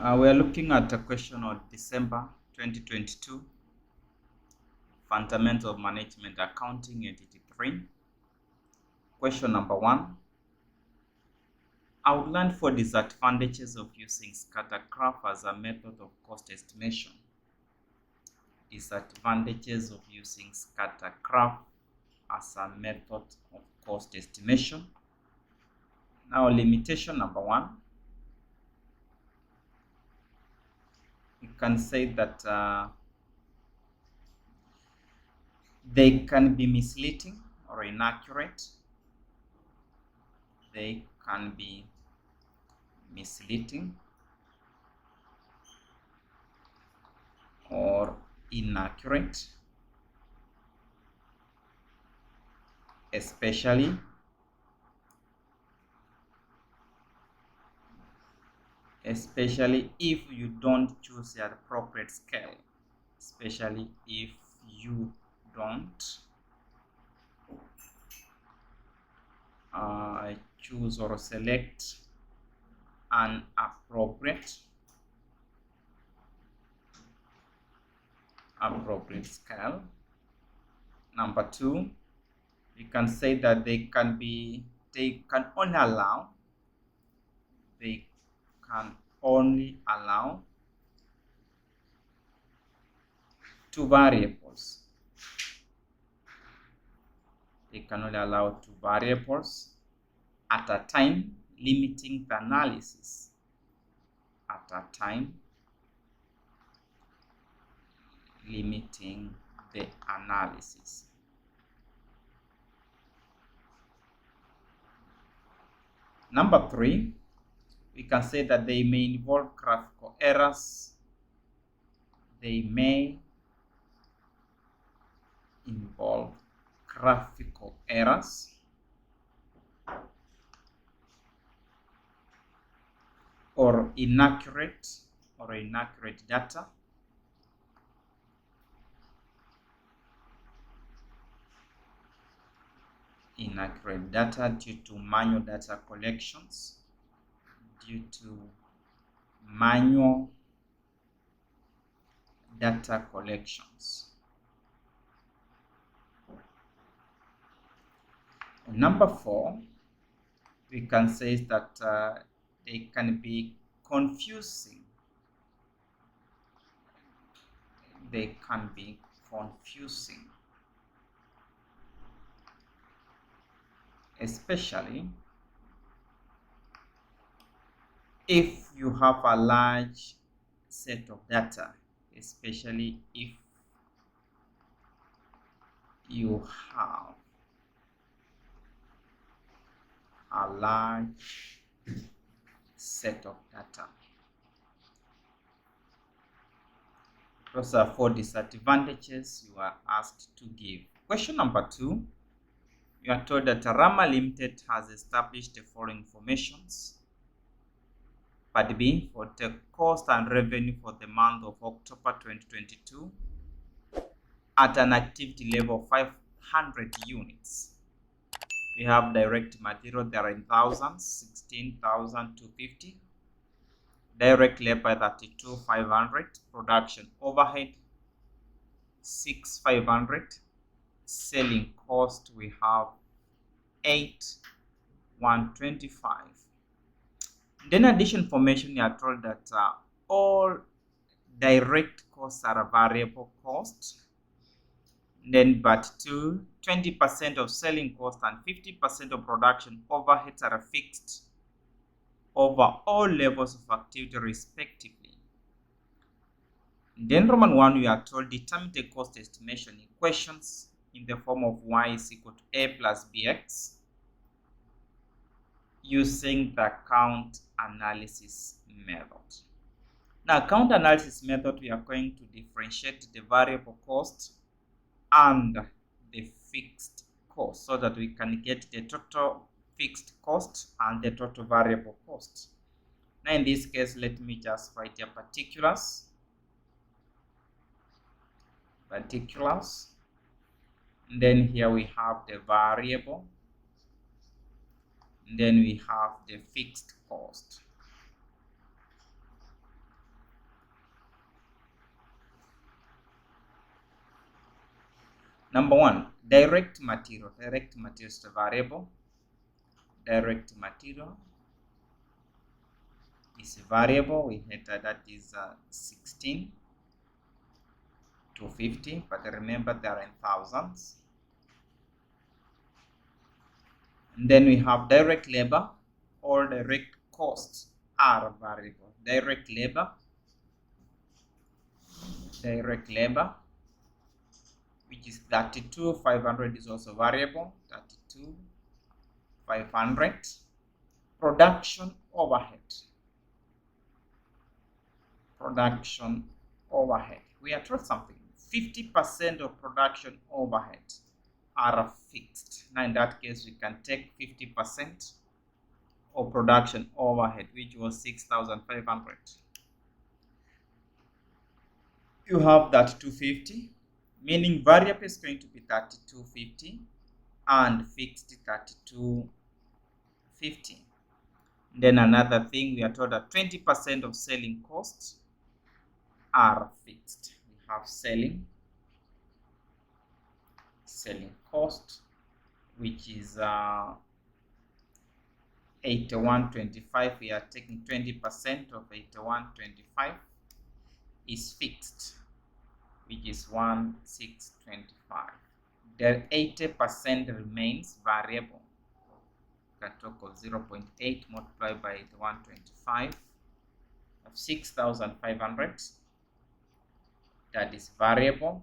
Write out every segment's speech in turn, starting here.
We are looking at a question on December 2022, Fundamental of Management Accounting, Entity 3. Question number 1. Outline for disadvantages of using scatter graph as a method of cost estimation. Disadvantages of using scatter graph as a method of cost estimation. Now, limitation number 1. We can say that they can be misleading or inaccurate. They can be misleading or inaccurate, especially if you don't choose the appropriate scale, especially if you don't choose or select an appropriate scale. Number 2, we can say that they can only allow two variables. They can only allow two variables at a time, limiting the analysis at a time, limiting the analysis. Number 3, we can say that they may involve graphical errors. They may involve graphical errors or inaccurate data. Inaccurate data due to manual data collections, Number 4, we can say that they can be confusing. They can be confusing, especially if you have a large set of data, especially if you have a large set of data. Those are 4 disadvantages you are asked to give. Question number 2. You are told that Rama Limited has established the following informations. Part B, for the cost and revenue for the month of October 2022 at an activity level of 500 units. We have direct material there in thousands, 16,250. Direct labor 32,500. Production overhead 6,500. Selling cost we have 8,125. Then additional information, you are told that all direct costs are a variable cost. Then but 20% of selling cost and 50% of production overheads are fixed over all levels of activity respectively. Then Roman 1, we are told determine the cost estimation equations in the form of y is equal to a plus bx using the account analysis method. Now, account analysis method, we are going to differentiate the variable cost and the fixed cost so that we can get the total fixed cost and the total variable cost. Now, in this case, let me just write the particulars. And then here we have the variable. And then we have the fixed cost. Number one, direct material. Direct material is a variable. Direct material is a variable. We had that is 16 to 50, but remember they are in thousands. And then we have direct labor or direct costs are variable. Direct labor, which is 32,500 is also variable. 32,500. Production overhead. We are told something. 50% of production overhead are fixed. Now in that case, we can take 50% of production overhead, which was 6,500. You have that 250, meaning variable is going to be 3250 and fixed 3250. Then another thing, we are told that 20% of selling costs are fixed. We have selling cost, which is 8125. We are taking 20% of 8125 is fixed, which is 1625. The 80% remains variable. A total of 0.8 multiplied by 8125 of 6,500. That is variable.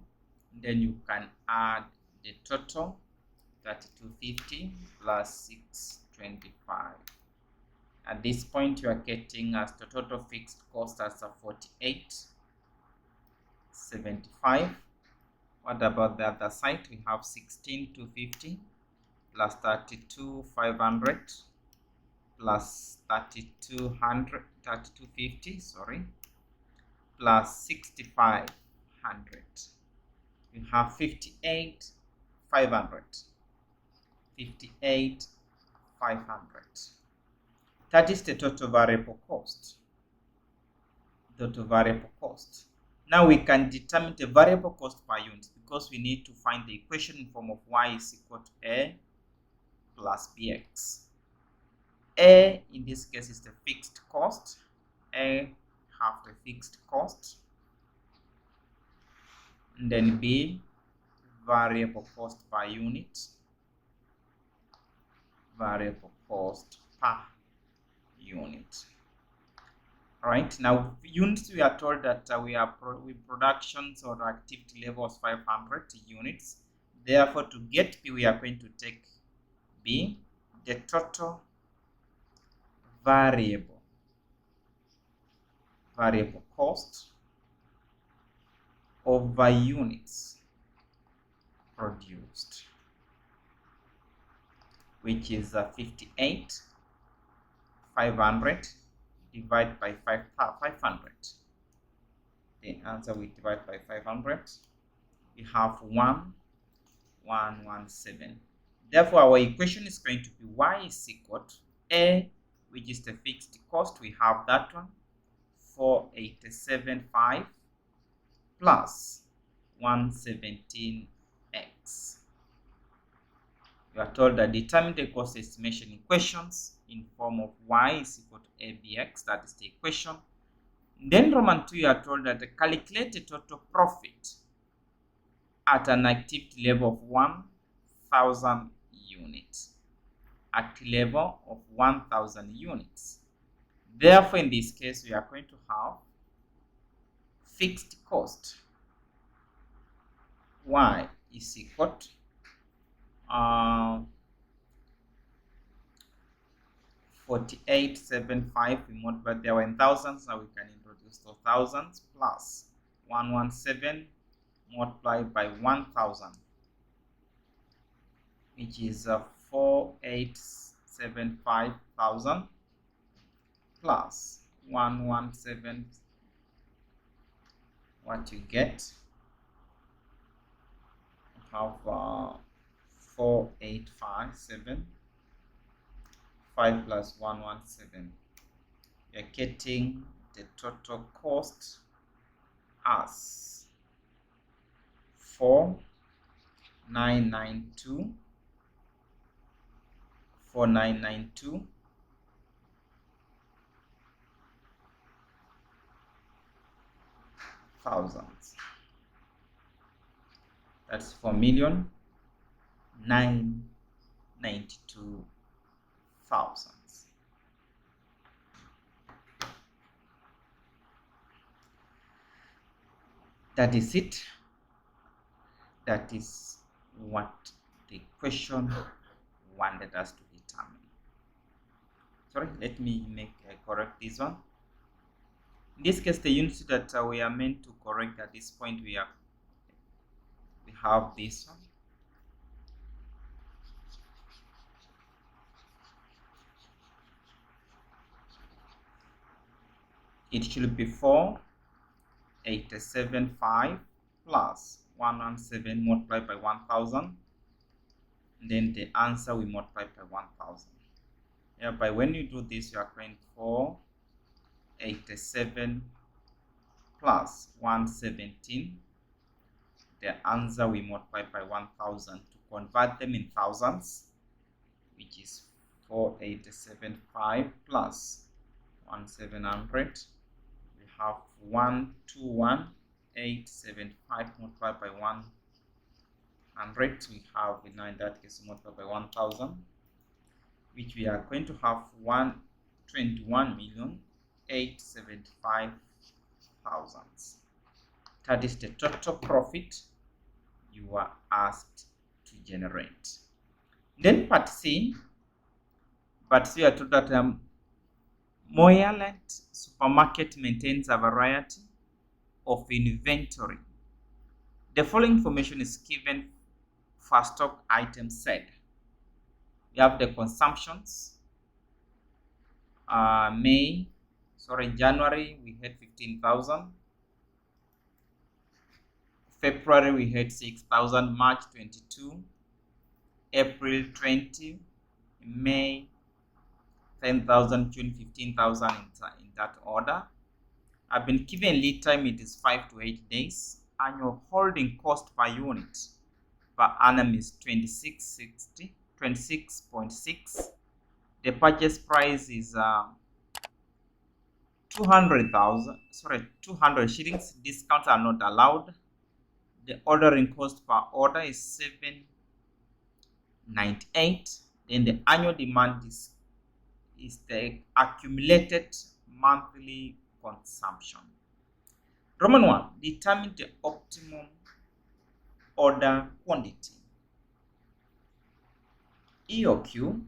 Then you can add the total 3250 plus 625. At this point, you are getting as the total fixed cost as a 4875. What about the other side? We have 16,250 plus 32,500 plus 3250, plus 6,500. You have 58,500. 58,500. That is the total variable cost. Now we can determine the variable cost per unit because we need to find the equation in form of y is equal to a plus bx. A in this case is the fixed cost. A have the fixed cost. And then B, variable cost per unit. Variable cost per unit. All right, now units, we are told that we are with productions or activity levels 500 units. Therefore, to get B, we are going to take B, the total variable cost over units produced, which is 58,500 divided by 500. The answer we divide by 500. We have 1,117. Therefore, our equation is going to be y is equal to A, which is the fixed cost. We have that one, 487.5 plus 117x. You are told that determine the cost estimation equations in form of y is equal to abx. That is the equation. Then Roman 2, you are told that calculate the total profit at an activity level of 1,000 units. Activity level of 1,000 units. Therefore, in this case, we are going to have fixed cost y is equal to 4875. We multiply there in thousands. Now we can introduce those thousands plus 117 multiplied by 1,000, which is 4,875,000 plus 117. What you get? You have 4,857. 5 plus 117. You're getting the total cost as 4 992 4992 thousands. That's 4,992,000. That is it. That is what the question wanted us to determine. Sorry, let me correct this one. In this case, the units that we are meant to correct at this point, we have this one. It should be 4,875 plus 117 multiplied by 1,000. Then the answer we multiply by 1,000. By when you do this, you are going 487 plus 117. The answer we multiply by 1,000 to convert them in thousands, which is 4,875 plus 1,700. We have 121,875 multiplied by 100. We have in that case multiplied by 1,000, which we are going to have 121,875,000. That is the total profit you are asked to generate. Then part C we are told that Moyalet supermarket maintains a variety of inventory. The following information is given for stock items said. We have the consumptions. January we had 15,000. February we had 6,000. March 22. April 20. May 10,000. June 15,000 in that order. I've been given lead time, it is 5 to 8 days. Annual holding cost per unit per annum is 26.6. The purchase price is 200 shillings. Discounts are not allowed. The ordering cost per order is 798. Then the annual demand is the accumulated monthly consumption. Roman 1, determine the optimum order quantity. EOQ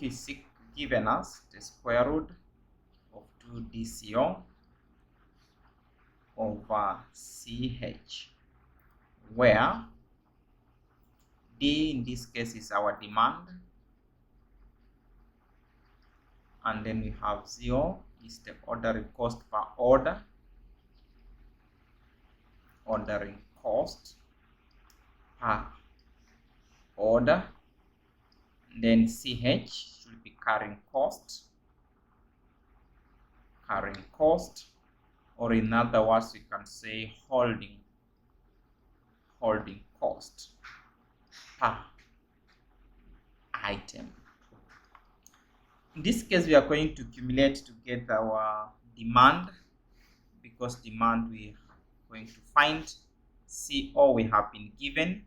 is given us the square root of 2 DCO over CH, where D in this case is our demand, and then we have 0 is the ordering cost per order, ordering cost per order. Then CH should be carrying cost, or in other words we can say holding cost per item. In this case, we are going to accumulate to get our demand, because demand we are going to find. CO we have been given,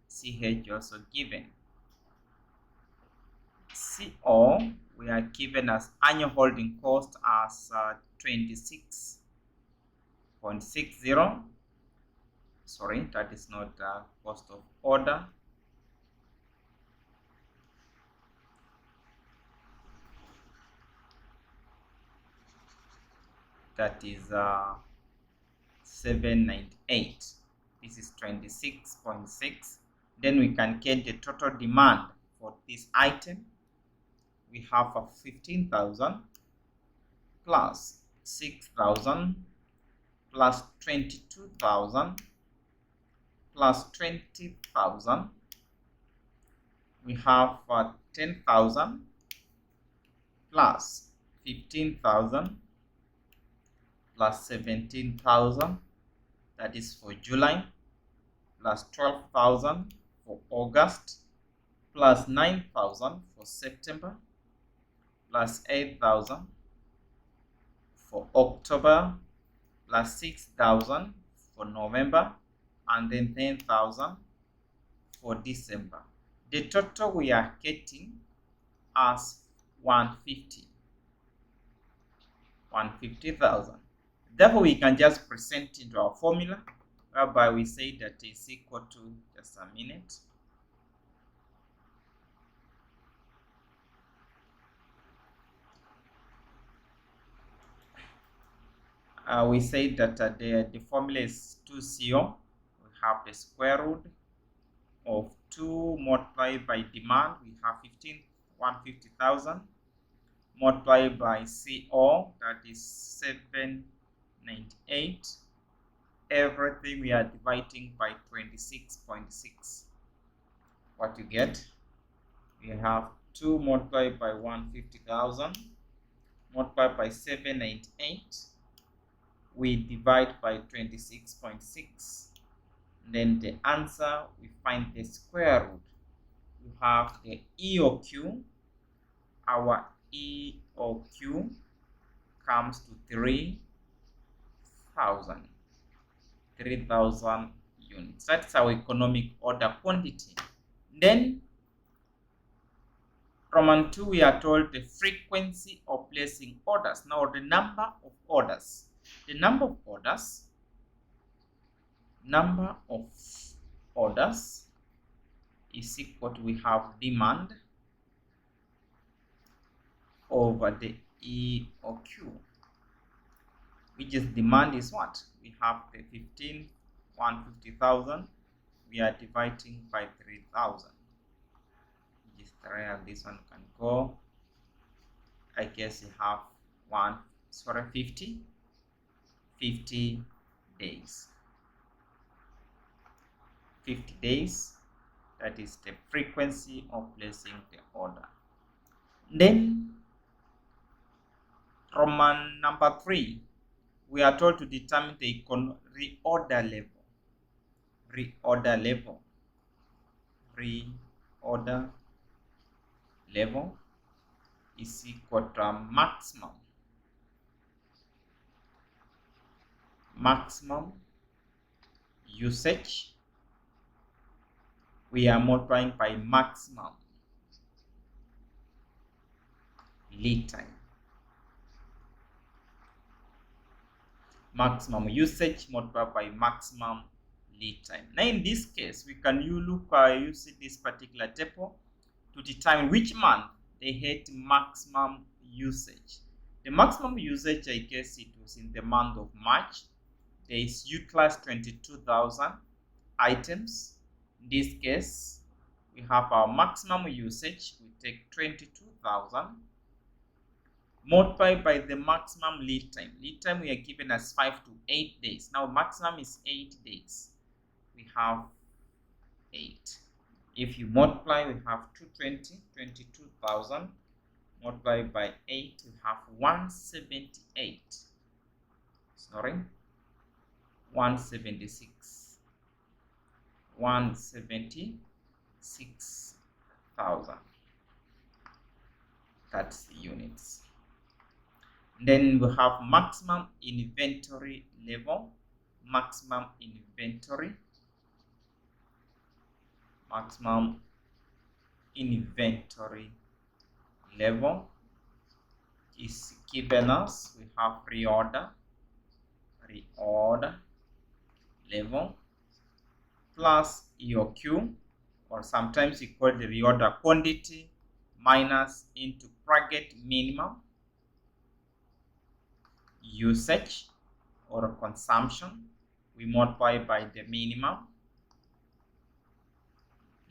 CH also given. CO we are given as annual holding cost as 26.60. Sorry, that is not cost of order. That is 798. This is 26.6. Then we can get the total demand for this item. We have 15,000 plus 6,000 plus 22,000 plus 20,000. We have 10,000 plus 15,000 plus 17,000 that is for July, plus 12,000 for August, plus 9,000 for September, plus 8,000 for October, plus 6,000 for November, and then 10,000 for December. The total we are getting as 150,000. Therefore, we can just present into our formula, whereby we say that is equal to, just a minute, we say that the formula is 2CO. We have the square root of 2 multiplied by demand. We have 150,000 multiplied by CO, that is 798. Everything we are dividing by 26.6. What you get? We have 2 multiplied by 150,000 multiplied by 798. We divide by 26.6. Then the answer, we find the square root. We have the EOQ. Our EOQ comes to 3,000 units. That's our economic order quantity. Then Roman 2, we are told the frequency of placing orders. Now the number of orders. The number of orders is equal to, we have demand over the EOQ, which is demand is what? We have the 150,000. We are dividing by 3,000. This one can go. I guess you have 50 days. 50 days. That is the frequency of placing the order. Then Roman number 3, we are told to determine the reorder level. Reorder level is equal to maximum usage. We are multiplying by maximum lead time. Maximum usage multiplied by maximum lead time. Now in this case, we can use this particular table to determine which month they had maximum usage. The maximum usage, I guess it was in the month of March. There is utilized 22,000 items. In this case, we have our maximum usage. We take 22,000 multiplied by the maximum lead time. Lead time we are given as 5 to 8 days. Now maximum is 8 days. We have 8. If you multiply, we have 22,000 multiplied by 8, we have 176,000. 176,000. That's the units. Then we have maximum inventory level. Maximum inventory level is given us. We have reorder level plus EOQ, or sometimes we call the reorder quantity, minus into bracket minimum usage or consumption. We multiply by the minimum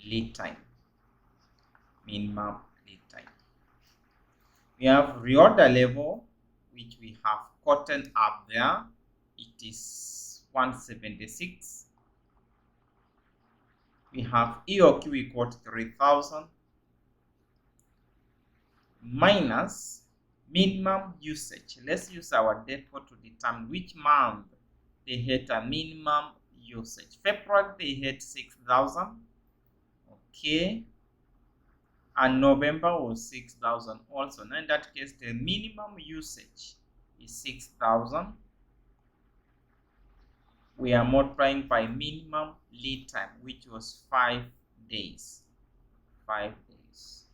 lead time. We have reorder level, which we have gotten up there. It is 176. We have EOQ equal to 3,000 minus minimum usage. Let's use our depot to determine which month they had a minimum usage. February, they had 6,000. Okay. And November was 6,000 also. Now in that case, the minimum usage is 6,000. We are multiplying by minimum lead time, which was 5 days. 5 days.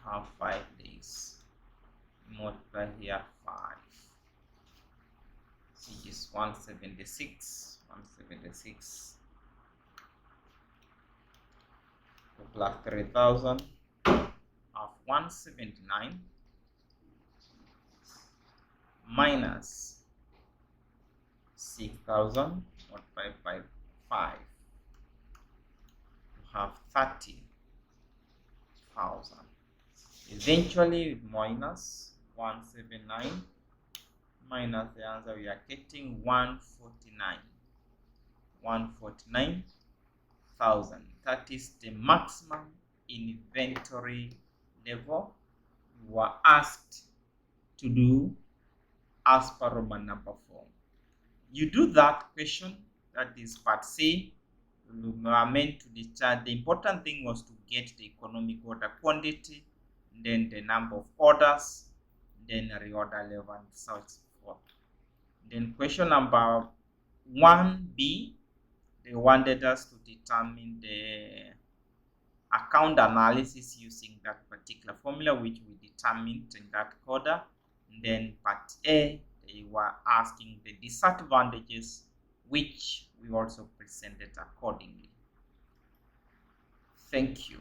Have 5 days. Multiply here 5. Which is 176. 176 plus 3,000 of 179 minus 6,000 multiplied by 5. You have 30,000. Eventually minus 179 minus the answer, we are getting 149,000. That is the maximum inventory level you were asked to do as per Roman number 4. You do that question, that is part C. You are meant to discharge. The important thing was to get the economic order quantity, then the number of orders, then reorder level, and so forth. Then question number 1B, they wanted us to determine the account analysis using that particular formula, which we determined in that order. And then part A, they were asking the disadvantages, which we also presented accordingly. Thank you.